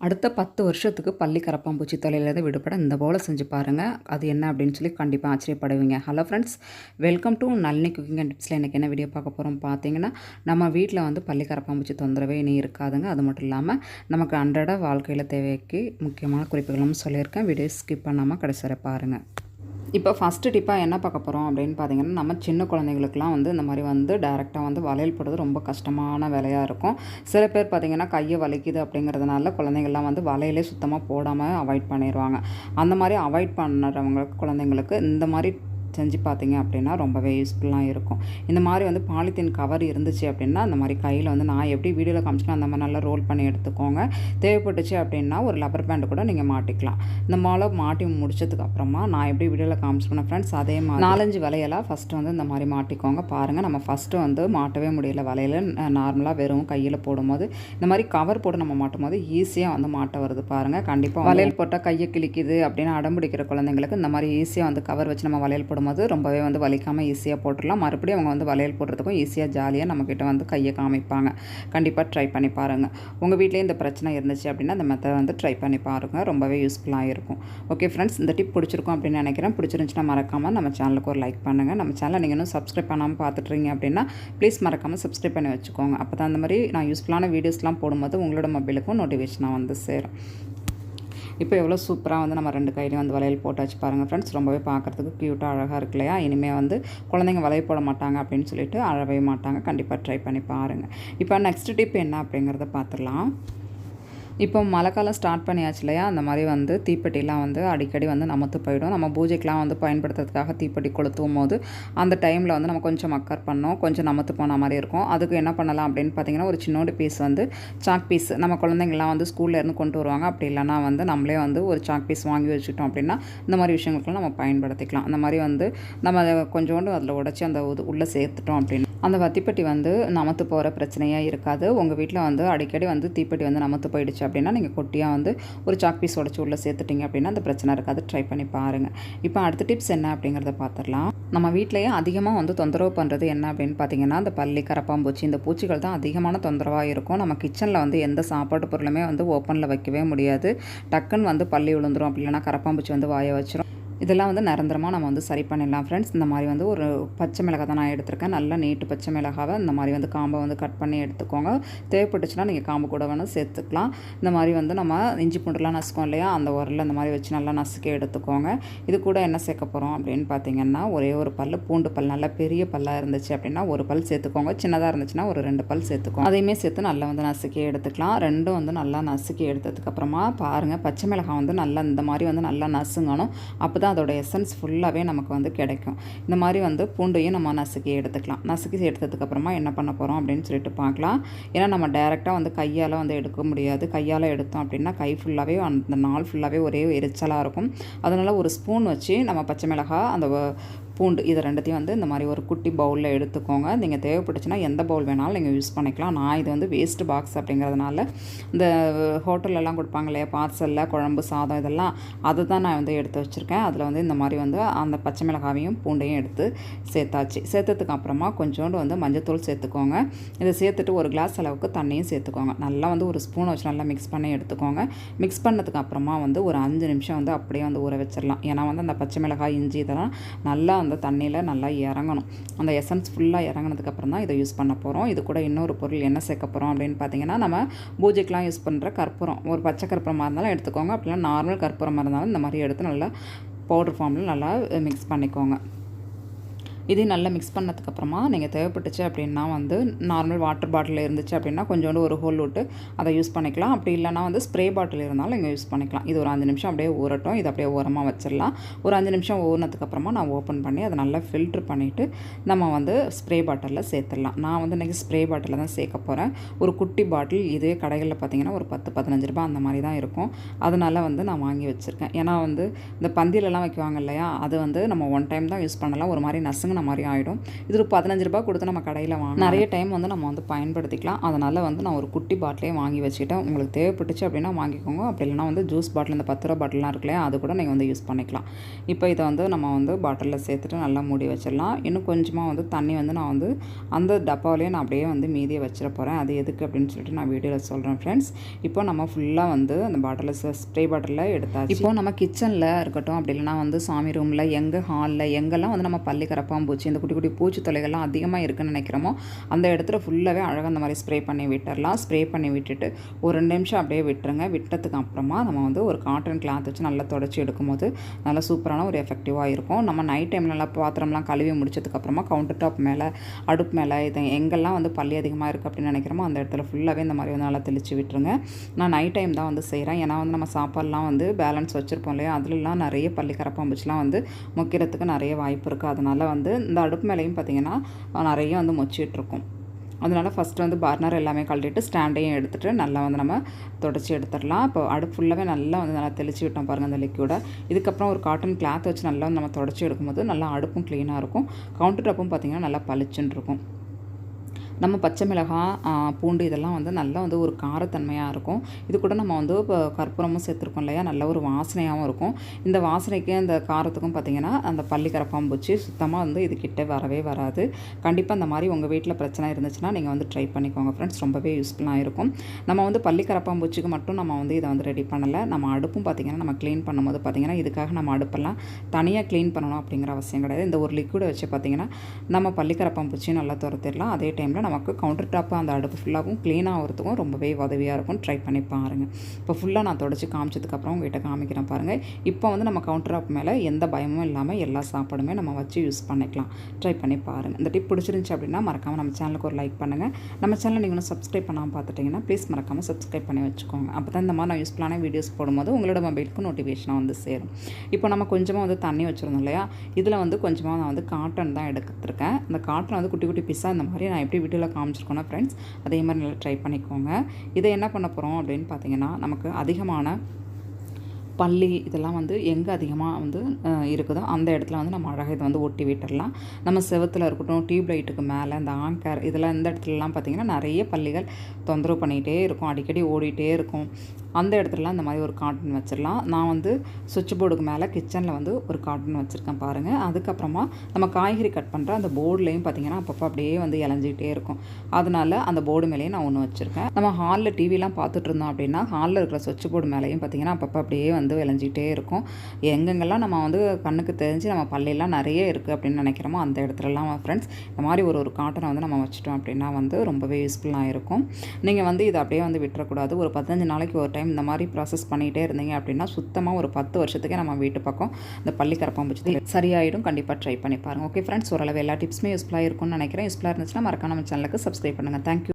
அடுத்த 10 வருஷத்துக்கு பல்லி கரப்பான்பூச்சி தொல்லையிலேருந்து விடுபட இந்த போல செஞ்சு பாருங்கள். அது என்ன அப்படின்னு சொல்லி கண்டிப்பாக ஆச்சரியப்படுவீங்க. Hello friends, welcome to Nalini cooking and டிப்ஸில் இன்றைக்கி என்ன வீடியோ பார்க்க போகிறோம் பார்த்தீங்கன்னா, நம்ம வீட்டில் வந்து பல்லி கரப்பான்பூச்சி தொந்தரவே இனி இருக்காதுங்க. அது மட்டும் இல்லாமல் நமக்கு அன்றாட வாழ்க்கையில் தேவைக்கு முக்கியமான குறிப்புகளும் சொல்லியிருக்கேன். வீடியோ ஸ்கிப் பண்ணாமல் கடைசி வரை பாருங்கள். இப்போ ஃபஸ்ட்டு டிப்பாக என்ன பார்க்க போகிறோம் அப்படின்னு பார்த்தீங்கன்னா, நம்ம சின்ன குழந்தைங்களுக்குலாம் வந்து இந்த மாதிரி வந்து டைரெக்டாக வந்து வளையல் போடுறது ரொம்ப கஷ்டமான வேலையாக இருக்கும். சில பேர் பார்த்திங்கன்னா கையை வலிக்குது அப்படிங்கிறதுனால குழந்தைங்கள்லாம் வந்து வளையலே சுத்தமாக போடாமல் அவாய்ட் பண்ணிடுவாங்க. அந்த மாதிரி அவாய்ட் பண்ணுறவங்களுக்கு குழந்தைங்களுக்கு இந்த மாதிரி செஞ்சு பார்த்தீங்க அப்படின்னா ரொம்பவே யூஸ்ஃபுல்லாக இருக்கும். இந்த மாதிரி வந்து பாலித்தீன் கவர் இருந்துச்சு அப்படின்னா அந்த மாதிரி கையில் வந்து நான் எப்படி வீடியோவில் காமிச்சினா அந்த மாதிரி நல்லா ரோல் பண்ணி எடுத்துக்கோங்க. தேவைப்பட்டுச்சு அப்படின்னா ஒரு லப்பர் பேண்டு கூட நீங்கள் மாட்டிக்கலாம். இந்த மாலை மாட்டி முடிச்சதுக்கு அப்புறமா நான் எப்படி வீடியோவில் காமிச்சிருக்கேன் ஃப்ரெண்ட்ஸ், அதே மாதிரி 4-5 வலையெல்லாம் ஃபஸ்ட்டு வந்து இந்த மாதிரி மாட்டிக்கோங்க. பாருங்கள், நம்ம ஃபஸ்ட்டு வந்து மாட்டவே முடியல வலையில். நார்மலாக வெறும் கையில் போடும்போது இந்த மாதிரி கவர் போட்டு நம்ம மாட்டும் போது ஈஸியாக வந்து மாட்ட வருது பாருங்கள். கண்டிப்பாக வளையல் போட்டால் கையை கிழிக்குது அப்படின்னு அடம்பிடிக்கிற குழந்தைங்களுக்கு இந்த மாதிரி ஈஸியாக வந்து கவர் வச்சு நம்ம வளையல் போடும்போது ரொம்பவே வந்து வலிக்காமல் ஈஸியாக போட்டுடலாம். மறுபடியும் அவங்க வந்து வளையல் போடுறதுக்கும் ஈஸியாக ஜாலியாக நம்மக்கிட்ட வந்து கையை காமிப்பாங்க. கண்டிப்பாக ட்ரை பண்ணி பாருங்கள். உங்கள் வீட்லேயே இந்த பிரச்சனை இருந்துச்சு அப்படின்னா இந்த மெத்தட் வந்து ட்ரை பண்ணி பாருங்கள். ரொம்பவே யூஸ்ஃபுல்லாக இருக்கும். ஓகே ஃப்ரெண்ட்ஸ், இந்த டிப் பிடிச்சிருக்கும் அப்படின்னு நினைக்கிறேன். பிடிச்சிருந்துச்சுன்னா மறக்காமல் நம்ம சேனலுக்கு ஒரு லைக் பண்ணுங்கள். நம்ம சேனலை நீங்கள் இன்னும் சப்ஸ்கிரைப் பண்ணாமல் பார்த்துட்றீங்க அப்படின்னா ப்ளீஸ் மறக்காமல் சப்ஸ்கிரைப் பண்ணி வச்சுக்கோங்க. அப்போ தான் அந்த மாதிரி நான் யூஸ்ஃபுல்லான வீடியோஸ்லாம் போடும்போது உங்களோட மொபைலுக்கும் நோட்டிஃபிகேஷனாக வந்து சேரும். இப்போ எவ்வளோ சூப்பராக வந்து நம்ம 2 கையிலையும் வந்து வளையல் போட்டாச்சு பாருங்கள் ஃப்ரெண்ட்ஸ். ரொம்பவே பார்க்குறதுக்கு க்யூட்டாக அழகாக இருக்கு இல்லையா? இனிமேல் வந்து குழந்தைங்க வளையல் போட மாட்டாங்க அப்படின்னு சொல்லிட்டு அழவே மாட்டாங்க. கண்டிப்பாக ட்ரை பண்ணி பாருங்கள். இப்போ நெக்ஸ்ட் டிப் என்ன அப்படிங்கிறத பார்த்துடலாம். இப்போ மழைக்காலம் ஸ்டார்ட் பண்ணியாச்சு இல்லையா? அந்த மாதிரி வந்து தீப்பெட்டிலாம் வந்து அடிக்கடி வந்து நமத்து போயிடும். நம்ம பூஜைக்கெலாம் வந்து பயன்படுத்துறதுக்காக தீப்பெட்டி கொளுத்தும் போது அந்த டைமில் வந்து நம்ம கொஞ்சம் மக்கர் பண்ணோம், கொஞ்சம் நமத்து போன மாதிரி இருக்கும். அதுக்கு என்ன பண்ணலாம் அப்படின்னு பார்த்தீங்கன்னா, ஒரு சின்னோடு பீஸ் வந்து சாக் பீஸ் நம்ம குழந்தைங்கள்லாம் வந்து ஸ்கூல்லேருந்து கொண்டு வருவாங்க. அப்படி இல்லைனா வந்து நம்மளே வந்து ஒரு சாக் பீஸ் வாங்கி வச்சுட்டோம் அப்படின்னா இந்த மாதிரி விஷயங்களுக்கெல்லாம் நம்ம பயன்படுத்திக்கலாம். அந்த மாதிரி வந்து நம்ம கொஞ்சோண்டு அதில் உடச்சி அந்த உள்ளே சேர்த்துட்டோம் அப்படின்னா அந்த தீப்பெட்டி வந்து நமத்து போகிற பிரச்சனையாக இருக்காது. உங்கள் வீட்டில் வந்து அடிக்கடி வந்து தீப்பெட்டி வந்து நமத்து போயிடுச்சு அப்படின்னா நீங்கள் கொட்டியாக வந்து ஒரு சாக் பீஸ் உடச்சி உள்ளே சேர்த்துட்டிங்க அப்படின்னா அந்த பிரச்சனை இருக்காது. ட்ரை பண்ணி பாருங்கள். இப்போ அடுத்த டிப்ஸ் என்ன அப்படிங்கிறத பார்த்துடலாம். நம்ம வீட்டிலேயே அதிகமாக வந்து தொந்தரவு பண்ணுறது என்ன அப்படின்னு பார்த்தீங்கன்னா, அந்த பல்லி கரப்பான்பூச்சி இந்த பூச்சிகள் தான் அதிகமான தொந்தரவாக இருக்கும். நம்ம கிச்சனில் வந்து எந்த சாப்பாட்டு பொருளுமே வந்து ஓப்பனில் வைக்கவே முடியாது. டக்குன்னு வந்து பல்லி விழுந்துரும், அப்படி இல்லைனா கரப்பான்பூச்சி வந்து வாயை வச்சிரும். இதெல்லாம் வந்து நிரந்தரமாக நம்ம வந்து சரி பண்ணிடலாம் ஃப்ரெண்ட்ஸ். இந்த மாதிரி வந்து ஒரு பச்சை மிளகாய் தான் நான் எடுத்திருக்கேன். நல்லா நீட்டு பச்சை மிளகாவை இந்த மாதிரி வந்து காம்பை வந்து கட் பண்ணி எடுத்துக்கோங்க. தேவைப்பட்டுச்சுன்னா நீங்கள் காம்பு கூட வேணும் சேர்த்துக்கலாம். இந்த மாதிரி வந்து நம்ம இஞ்சி பூண்டுலாம் நசுக்கோம் இல்லையா? அந்த உரலில் இந்த மாதிரி வச்சு நல்லா நசுக்கி எடுத்துக்கோங்க. இது கூட என்ன சேர்க்க போகிறோம் அப்படின்னு பார்த்தீங்கன்னா, ஒரே ஒரு பல் பூண்டு பல் நல்லா பெரிய பல்லாக இருந்துச்சு அப்படின்னா ஒரு பல் சேர்த்துக்கோங்க. சின்னதாக இருந்துச்சுன்னா ஒரு 2 பல் சேர்த்துக்கோங்க. அதையுமே சேர்த்து நல்லா வந்து நசுக்கி எடுத்துக்கலாம். ரெண்டும் வந்து நல்லா நசுக்கி எடுத்ததுக்கப்புறமா பாருங்கள், பச்சை மிளகாய் வந்து நல்லா இந்த மாதிரி வந்து நல்லா நசுங்கணும். அப்போ தான் அதோட எசன்ஸ் ஃபுல்லாகவே நமக்கு வந்து கிடைக்கும். இந்த மாதிரி வந்து பூண்டையும் நம்ம நசுக்கி எடுத்துக்கலாம். நசுக்கி எடுத்ததுக்கப்புறமா என்ன பண்ண போகிறோம் அப்படின்னு சொல்லிட்டு பார்க்கலாம். ஏன்னா நம்ம டைரெக்டாக வந்து கையால் வந்து எடுக்க முடியாது. கையால் எடுத்தோம் அப்படின்னா கை ஃபுல்லாகவே அந்த நாள் ஃபுல்லாகவே ஒரே எரிச்சலாக இருக்கும். அதனால் ஒரு ஸ்பூன் வச்சு நம்ம பச்சை மிளகாய் அந்த பூண்டு இது ரெண்டுத்தையும் வந்து இந்த மாதிரி ஒரு குட்டி பவுலில் எடுத்துக்கோங்க. நீங்கள் தேவைப்பட்டுச்சுன்னா எந்த பவுல் வேணாலும் நீங்கள் யூஸ் பண்ணிக்கலாம். நான் இது வந்து வேஸ்ட் பாக்ஸ் அப்படிங்கிறதுனால இந்த ஹோட்டல்லலாம் கொடுப்பாங்க இல்லையா பார்சலில் குழம்பு சாதம் இதெல்லாம், அதை தான் நான் வந்து எடுத்து வச்சுருக்கேன். அதில் வந்து இந்த மாதிரி வந்து அந்த பச்சை மிளகாவையும் பூண்டையும் எடுத்து சேர்த்தாச்சு. சேர்த்ததுக்கு அப்புறமா கொஞ்சோண்டு வந்து மஞ்சத்தூள் சேர்த்துக்கோங்க. இதை சேர்த்துட்டு ஒரு கிளாஸ் அளவுக்கு தண்ணியும் சேர்த்துக்கோங்க. நல்லா வந்து ஒரு ஸ்பூனை வச்சு நல்லா மிக்ஸ் பண்ணி எடுத்துக்கோங்க. மிக்ஸ் பண்ணதுக்கு அப்புறமா வந்து ஒரு 5 நிமிஷம் வந்து அப்படியே வந்து ஊற வச்சிடலாம். ஏன்னா வந்து அந்த பச்சை மிளகாய் இஞ்சி இதெல்லாம் நல்லா அந்த தண்ணியில் நல்லா இறங்கணும். அந்த எசன்ஸ் ஃபுல்லாக இறங்கினதுக்கப்புறம் தான் இதை யூஸ் பண்ண போகிறோம். இது கூட இன்னொரு பொருள் என்ன சேர்க்க போகிறோம் அப்படின்னு பார்த்தீங்கன்னா, நம்ம பூஜைக்கெலாம் யூஸ் பண்ணுற கற்பூரம், ஒரு பச்சை கற்பூரமாக இருந்தாலும் எடுத்துக்கோங்க. அப்படின்னா நார்மல் கற்பூரமாக இருந்தாலும் இந்த மாதிரி எடுத்து நல்லா பவுடர் ஃபார்மில் நல்லா மிக்ஸ் பண்ணிக்கோங்க. இது நல்லா மிக்ஸ் பண்ணதுக்கப்புறமா நீங்கள் தேவைப்பட்டுச்சு அப்படின்னா வந்து நார்மல் வாட்டர் பாட்டில் இருந்துச்சு அப்படின்னா கொஞ்சோண்டு ஒரு ஹோல் விட்டு அதை யூஸ் பண்ணிக்கலாம். அப்படி இல்லைனா வந்து ஸ்ப்ரே பாட்டில் இருந்தாலும் நீங்கள் யூஸ் பண்ணிக்கலாம். இது ஒரு 5 நிமிஷம் அப்படியே ஊறட்டும். இது அப்படியே ஓரமாக வச்சிடலாம். ஒரு 5 நிமிஷம் ஊறினதுக்கப்புறமா நான் ஓப்பன் பண்ணி அதை நல்லா ஃபில்ட்ரு பண்ணிவிட்டு நம்ம வந்து ஸ்ப்ரே பாட்டிலில் சேர்த்துடலாம். நான் வந்து இன்றைக்கி ஸ்ப்ரே பாட்டிலில் தான் சேர்க்க போகிறேன். ஒரு குட்டி பாட்டில் இதே கடைகளில் பார்த்தீங்கன்னா ஒரு 10-15 ரூபாய் அந்த மாதிரி தான் இருக்கும். அதனால் வந்து நான் வாங்கி வச்சுருக்கேன். ஏன்னா வந்து இந்த பந்திலெலாம் வைக்குவாங்க இல்லையா, அது வந்து நம்ம 1 டைம் தான் யூஸ் பண்ணலாம். ஒரு மாதிரி நசுங்க பிசுங்கின மாதிரி ஆகிடும். இது ஒரு 15 ரூபா கொடுத்து நம்ம கடையில் நிறைய டைம் வந்து நம்ம வந்து பயன்படுத்திக்கலாம். அதனால் வந்து நான் ஒரு குட்டி பாட்டிலே வாங்கி வச்சுக்கிட்டேன். உங்களுக்கு தேவைப்பட்டுச்சு அப்படின்னா வாங்கிக்கோங்க. அப்படி இல்லைனா வந்து ஜூஸ் பாட்டில் இந்த 10 ரூபா பாட்டிலாம் இருக்குல்லையா, அது கூட நீங்கள் வந்து யூஸ் பண்ணிக்கலாம். இப்போ இதை வந்து நம்ம வந்து பாட்டிலில் சேர்த்துட்டு நல்லா மூடி வச்சிடலாம். இன்னும் கொஞ்சமாக வந்து தண்ணி வந்து நான் வந்து அந்த டப்பாவிலேயே நான் அப்படியே வந்து மீதியை வச்சிட போகிறேன். அது எதுக்கு அப்படின்னு சொல்லிட்டு நான் வீடியோவில் சொல்கிறேன் ஃப்ரெண்ட்ஸ். இப்போ நம்ம ஃபுல்லாக வந்து அந்த பாட்டிலில் ஸ்ப்ரே பாட்டிலில் எடுத்தாச்சு. இப்போ நம்ம கிச்சனில் இருக்கட்டும், அப்படி இல்லைனா வந்து சாமி ரூமில், எங்கள் ஹாலில் எங்கெல்லாம் வந்து நம்ம பள்ளி கரப்பாம்பூச்சி இந்த குட்டி குட்டி பூச்சி தொலைகள்லாம் அதிகமாக இருக்குதுன்னு நினைக்கிறோமோ அந்த இடத்துல ஃபுல்லாகவே அழகாக அந்த மாதிரி ஸ்ப்ரே பண்ணி விட்டுடலாம். ஸ்ப்ரே பண்ணி விட்டுட்டு ஒரு 2 நிமிஷம் அப்படியே விட்டுருங்க. விட்டதுக்கு அப்புறமா நம்ம வந்து ஒரு காட்டன் கிளாத் வச்சு நல்லா தொடச்சி எடுக்கும்போது நல்லா சூப்பரான ஒரு எஃபெக்டிவாக இருக்கும். நம்ம நைட் டைமில் நல்லா பாத்திரம்லாம் கழுவி முடிச்சதுக்கப்புறமா கவுண்டர் டாப் மேலே, அடுப்பு மேலே, இது எங்கெல்லாம் வந்து பள்ளி அதிகமாக இருக்குது அப்படின்னு நினைக்கிறோமோ அந்த இடத்துல ஃபுல்லாகவே இந்த மாதிரி வந்து நல்லா தெளித்து விட்டுருங்க. நான் நைட் டைம் தான் வந்து செய்கிறேன். ஏன்னா வந்து நம்ம சாப்பாடுலாம் வந்து பேலன்ஸ் வச்சுருப்போம் இல்லையா, அதுலலாம் நிறைய பள்ளி கரப்பாம்பூச்சிலாம் வந்து மொக்கிறதுக்கு நிறைய வாய்ப்பு இருக்குது. அதனால் வந்து இந்த அடுப்பு மேலேயும் பார்த்திங்கன்னா நிறைய வந்து மொச்சிட்ருக்கும். அதனால் ஃபஸ்ட்டு வந்து பர்னர் எல்லாமே கழட்டிட்டு ஸ்டாண்டையும் எடுத்துகிட்டு நல்லா வந்து நம்ம தொடச்சி எடுத்துடலாம். இப்போ அடுப்பு ஃபுல்லாகவே நல்லா வந்து நல்லா தெளித்து விட்டோம் பாருங்கள் அந்த லிக்யூடை. இதுக்கப்புறம் ஒரு காட்டன் கிளாத் வச்சு நல்லா வந்து நம்ம தொடச்சி எடுக்கும்போது நல்லா அடுப்பும் க்ளீனாக இருக்கும். கவுண்டர் டாப்பும் பார்த்திங்கன்னா நல்லா பளிச்சுன்னு இருக்கும். நம்ம பச்சை மிளகாய், பூண்டு இதெல்லாம் வந்து நல்லா வந்து ஒரு காரத்தன்மையாக இருக்கும். இது கூட நம்ம வந்து இப்போ கற்பூரமும் சேர்த்துருக்கோம் இல்லையா, நல்ல ஒரு வாசனையாகவும் இருக்கும். இந்த வாசனைக்கு இந்த காரத்துக்கும் பார்த்திங்கன்னா அந்த பள்ளி கரப்பாம்பூச்சி சுத்தமாக வந்து இதுக்கிட்ட வரவே வராது. கண்டிப்பாக இந்த மாதிரி உங்கள் வீட்டில் பிரச்சனை இருந்துச்சுன்னா நீங்கள் வந்து ட்ரை பண்ணிக்கோங்க ஃப்ரெண்ட்ஸ். ரொம்பவே யூஸ்ஃபுல்லாக இருக்கும். நம்ம வந்து பள்ளி கரப்பாம்பூச்சிக்கு மட்டும் நம்ம வந்து இதை வந்து ரெடி பண்ணலை. நம்ம அடுப்பும் பார்த்திங்கன்னா நம்ம க்ளீன் பண்ணும்போது பார்த்திங்கன்னா இதுக்காக நம்ம அடுப்பெல்லாம் தனியாக க்ளீன் பண்ணணும் அப்படிங்கிற அவசியம் கிடையாது. இந்த ஒரு லிக்விடை வச்சு பார்த்திங்கன்னா நம்ம பள்ளி கரப்பாம்பூச்சியும் நல்லா துரத்திடலாம். அதே டைமில் நமக்கு கவுண்டர் டாப்பு அந்த அடுப்பு ஃபுல்லாகவும் க்ளீனாக ஆகிறதுக்கும் ரொம்பவே உதவியாக இருக்கும். ட்ரை பண்ணி பாருங்கள். இப்போ ஃபுல்லாக நான் தொடச்சி காமிச்சதுக்கப்புறம் உங்கள்கிட்ட காமிக்கிறேன் பாருங்கள். இப்போ வந்து நம்ம கவுண்டர் டாப் மேலே எந்த பயமும் இல்லாமல் எல்லா சாப்பாடுமே நம்ம வச்சு யூஸ் பண்ணிக்கலாம். ட்ரை பண்ணி பாருங்கள். இந்த டிப் பிடிச்சிருந்துச்சி அப்படின்னா மறக்காமல் நம்ம சேனலுக்கு ஒரு லைக் பண்ணுங்கள். நம்ம சேனலை நீங்கள் இன்னும் சப்ஸ்கிரைப் பண்ணாமல் பார்த்துட்டிங்கன்னா ப்ளீஸ் மறக்காமல் சப்ஸ்கிரைப் பண்ணி வச்சுக்கோங்க. அப்போ தான் இந்த மாதிரி நான் யூஸ்ஃபுல்லான வீடியோஸ் போடும்போது உங்களோட மொபைலுக்கு நோட்டிஃபிகேஷனாக வந்து சேரும். இப்போ நம்ம கொஞ்சமாக வந்து தண்ணி வச்சுருந்தோம் இல்லையா, இதில் வந்து கொஞ்சமாக நான் வந்து காட்டன் தான் எடுத்துருக்கேன். அந்த காட்டன் வந்து குட்டி குட்டி பீஸாக இந்த மாதிரி நான் எப்படி வீட்டில் காமிச்சிருக்கோன்னா ஃப்ரெண்ட்ஸ் அதே மாதிரி நல்லா ட்ரை பண்ணிக்கோங்க. இதை என்ன பண்ண போகிறோம் அப்படின்னு பார்த்தீங்கன்னா, நமக்கு அதிகமான பள்ளி இதெல்லாம் வந்து எங்கே அதிகமாக வந்து இருக்குதோ அந்த இடத்துல வந்து நம்ம அழகாக இதை வந்து ஒட்டி விட்டுடலாம். நம்ம செவத்தில் இருக்கட்டும், டியூப் லைட்டுக்கு மேலே, இந்த ஆங்கர் இதெல்லாம் இந்த இடத்துலலாம் பார்த்திங்கன்னா நிறைய பள்ளிகள் தொந்தரவு பண்ணிகிட்டே இருக்கும், அடிக்கடி ஓடிட்டே இருக்கும். அந்த இடத்துலலாம் இந்த மாதிரி ஒரு கார்டன் வச்சிடலாம். நான் வந்து சுவிட்ச் போர்டுக்கு மேலே கிச்சனில் வந்து ஒரு கார்டன் வச்சுருக்கேன் பாருங்கள். அதுக்கப்புறமா நம்ம காய்கறி கட் பண்ணுற அந்த போர்டுலேயும் பார்த்திங்கன்னா அப்பப்போ அப்படியே வந்து இலஞ்சிக்கிட்டே இருக்கும். அதனால் அந்த போர்டு மேலேயும் நான் ஒன்று வச்சுருக்கேன். நம்ம ஹாலில் டிவிலாம் பார்த்துட்டு இருந்தோம் அப்படின்னா ஹாலில் இருக்கிற சுவிட்ச் போர்டு மேலேயும் பார்த்திங்கன்னா அப்பப்போ அப்படியே வந்து விளைஞ்சிக்கிட்டே இருக்கும். எங்கெங்கெல்லாம் நம்ம வந்து கண்ணுக்கு தெரிஞ்சு நம்ம பள்ளியெல்லாம் நிறைய இருக்குது அப்படின்னு நினைக்கிறோமோ அந்த இடத்துலலாம் ஃப்ரெண்ட்ஸ் இந்த மாதிரி ஒரு காட்டனை வந்து நம்ம வச்சுட்டோம் அப்படின்னா வந்து ரொம்பவே யூஸ்ஃபுல்லாக இருக்கும். நீங்கள் வந்து இதை அப்படியே வந்து விட்டுறக்கூடாது. ஒரு 15 நாளைக்கு ஒரு டைம் இந்த மாதிரி ப்ராசஸ் பண்ணிகிட்டே இருந்தீங்க அப்படின்னா சுத்தமாக ஒரு 10 வருஷத்துக்கே நம்ம வீட்டு பக்கம் இந்த பள்ளி கரப்பாம்பூச்சி சரியாயிடும். கண்டிப்பாக ட்ரை பண்ணி பாருங்கள். ஓகே ஃப்ரெண்ட்ஸ், ஓரளவு எல்லா டிப்ஸுமே யூஸ்ஃபுல்லாக இருக்கும்னு நினைக்கிறேன். யூஸ்ஃபுல்லாக இருந்துச்சுன்னா மறக்காம நம்ம சேனலுக்கு சப்ஸ்கிரைப் பண்ணுங்கள். தேங்க்யூ.